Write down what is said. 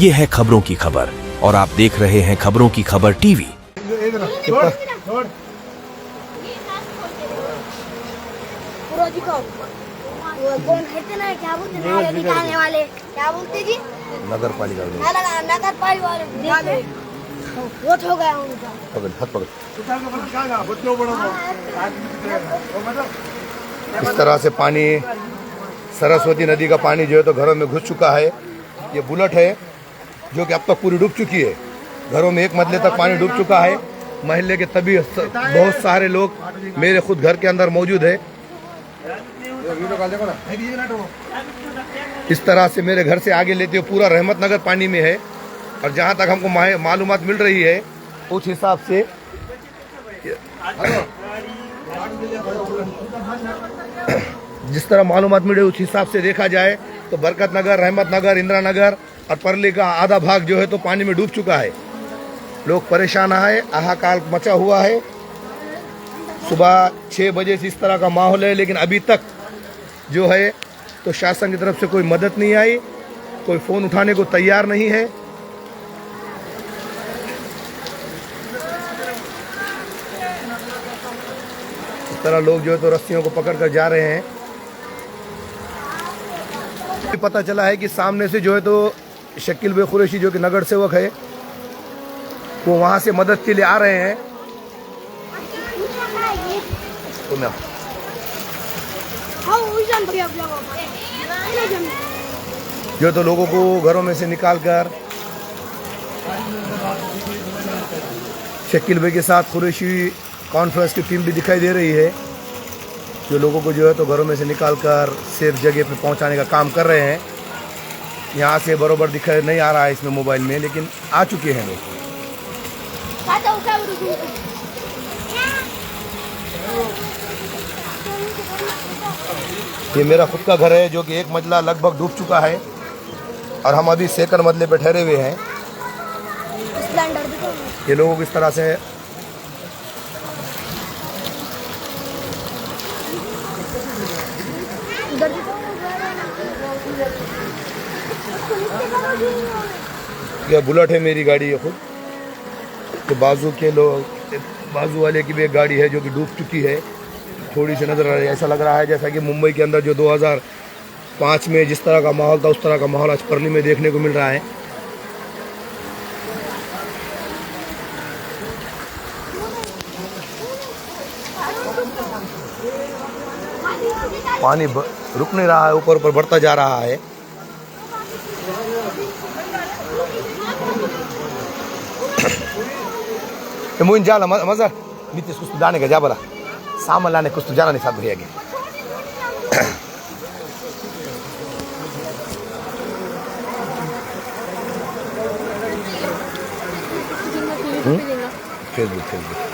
ये है खबरों की खबर और आप देख रहे हैं खबरों की खबर टीवी। कौन कहते ना क्या बोलते नाले निकालने वाले क्या बोलते जी नगर पालिका वाले वो हो गया उनका इस तरह से पानी सरस्वती नदी का पानी जो है तो घरों में घुस चुका है। ये बुलेट है जो कि अब तक पूरी डूब चुकी है। घरों में एक मंजिले तक पानी डूब चुका है। महल्ले के तभी बहुत सारे लोग मेरे खुद घर के अंदर मौजूद है। इस तरह से मेरे घर से आगे लेते हुए पूरा रहमत नगर पानी में है। और जहां तक हमको मालूमात मिल रही है उस हिसाब से जिस तरह मालूमात मिल रही है उस हिसाब से देखा जाए तो बरकत नगर, रहमत नगर, इंदिरा नगर और परली का आधा भाग जो है तो पानी में डूब चुका है। लोग परेशान है, हाहाकार मचा हुआ है। सुबह 6 बजे से इस तरह का माहौल है, लेकिन अभी तक जो है तो शासन की तरफ से कोई मदद नहीं आई, कोई फ़ोन उठाने को तैयार नहीं है। इस तरह लोग जो है तो रस्सियों को पकड़ कर जा रहे हैं। पता चला है कि सामने से जो है तो शकील भाई कुरैशी जो कि नगर सेवक है वो वहां से मदद के लिए आ रहे हैं। जो तो लोगों को घरों में से निकालकर शकील भाई के साथ कुरैशी कॉन्फ्रेंस की टीम भी दिखाई दे रही है, जो लोगों को जो है तो घरों में से निकालकर सेफ जगह पे पहुंचाने का काम कर रहे हैं। यहाँ से बरोबर दिखाई नहीं आ रहा है इसमें मोबाइल में, लेकिन आ चुके हैं लोग। ये मेरा खुद का घर है जो कि एक मंजिला लगभग डूब चुका है और हम अभी सेकंड मंजिले पे ठहरे हुए हैं। ये लोगों को इस तरह से यह बुलेट है, मेरी गाड़ी है खुद। तो बाजू वाले की भी एक गाड़ी है जो कि डूब चुकी है, थोड़ी सी नजर आ रही है। ऐसा लग रहा है जैसा कि मुंबई के अंदर जो 2005 में जिस तरह का माहौल था उस तरह का माहौल आज परली में देखने को मिल रहा है। पानी रुक नहीं रहा है, ऊपर ऊपर बढ़ता जा रहा है। मुझे जाला मजा नीतीश कुछ तो जाने का जा बोला सामान लाने कुछ तो जाना नहीं साथ भैया के। फेसबुक